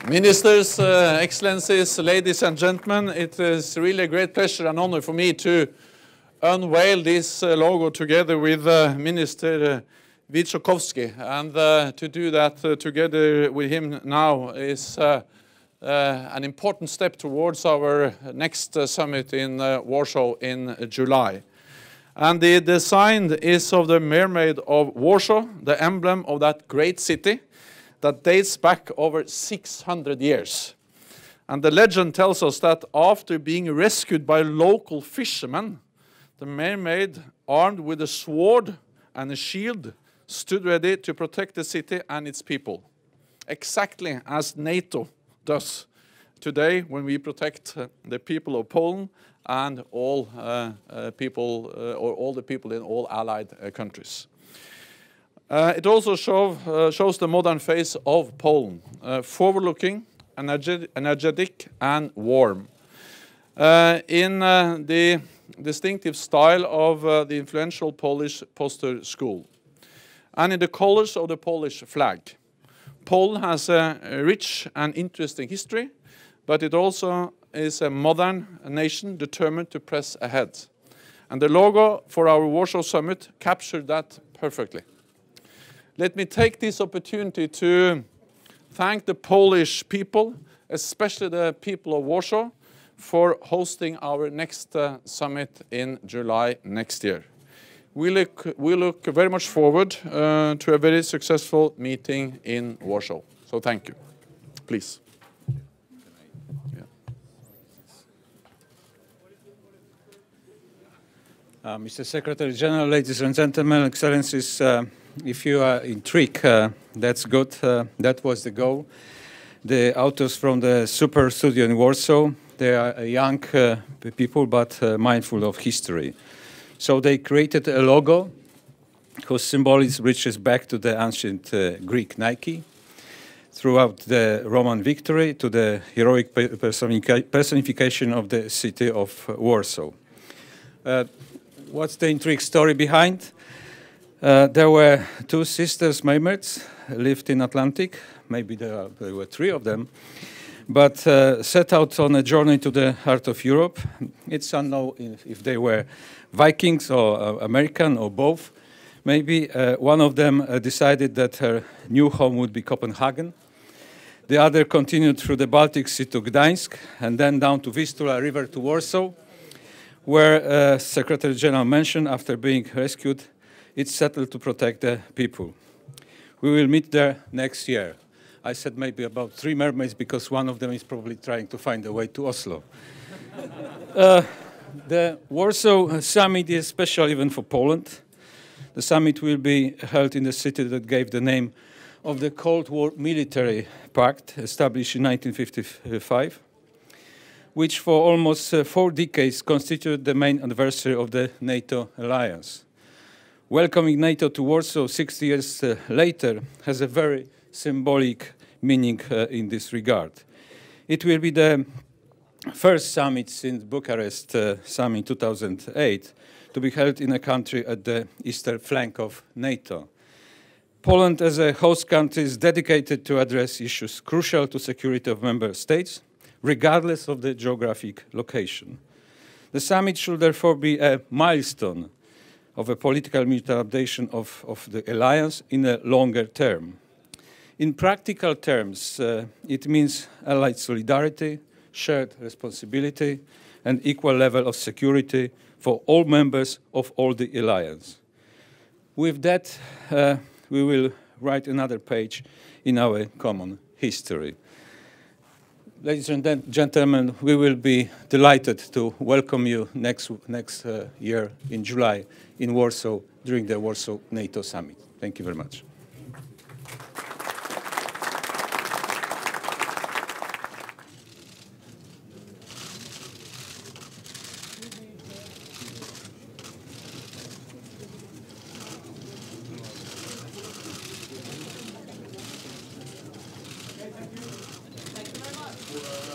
Ministers, Excellencies, ladies and gentlemen, it is really a great pleasure and honor for me to unveil this logo together with Minister Waszczykowski. And to do that together with him now is an important step towards our next summit in Warsaw in July. And the design is of the Mermaid of Warsaw, the emblem of that great city that dates back over 600 years. And the legend tells us that after being rescued by local fishermen, the mermaid, armed with a sword and a shield, stood ready to protect the city and its people. Exactly as NATO does today when we protect the people of Poland and all the people in all allied countries. It also shows the modern face of Poland, forward-looking, energetic and warm, in the distinctive style of the influential Polish poster school, and in the colors of the Polish flag. Poland has a rich and interesting history, but it also is a modern nation determined to press ahead. And the logo for our Warsaw Summit captured that perfectly. Let me take this opportunity to thank the Polish people, especially the people of Warsaw, for hosting our next summit in July next year. We look very much forward to a very successful meeting in Warsaw. So thank you. Please. Mr. Secretary General, ladies and gentlemen, Excellencies, if you are intrigued, that's good. That was the goal. The authors from the Super Studio in Warsaw, they are young people, but mindful of history. So they created a logo whose symbolism reaches back to the ancient Greek Nike, throughout the Roman victory to the heroic personification of the city of Warsaw. What's the intrigue story behind? There were two sisters mermaids, lived in Atlantic, maybe there were three of them, but set out on a journey to the heart of Europe. It's unknown if they were Vikings or American or both. Maybe one of them decided that her new home would be Copenhagen. The other continued through the Baltic Sea to Gdańsk and then down to Vistula River to Warsaw, where Secretary General mentioned after being rescued, it's settled to protect the people. We will meet there next year. I said maybe about 3 mermaids because one of them is probably trying to find a way to Oslo. The Warsaw Summit is special even for Poland. The summit will be held in the city that gave the name of the Cold War Military Pact, established in 1955, which for almost 4 decades constituted the main anniversary of the NATO alliance. Welcoming NATO to Warsaw 60 years later has a very symbolic meaning in this regard. It will be the first summit since Bucharest summit 2008 to be held in a country at the eastern flank of NATO. Poland as a host country is dedicated to address issues crucial to security of member states, regardless of the geographic location. The summit should therefore be a milestone of a political military adaptation of the alliance in a longer term. In practical terms, it means allied solidarity, shared responsibility, and equal level of security for all members of all the alliance. With that, we will write another page in our common history. Ladies and gentlemen, we will be delighted to welcome you next year in July in Warsaw during the Warsaw NATO Summit. Thank you very much. for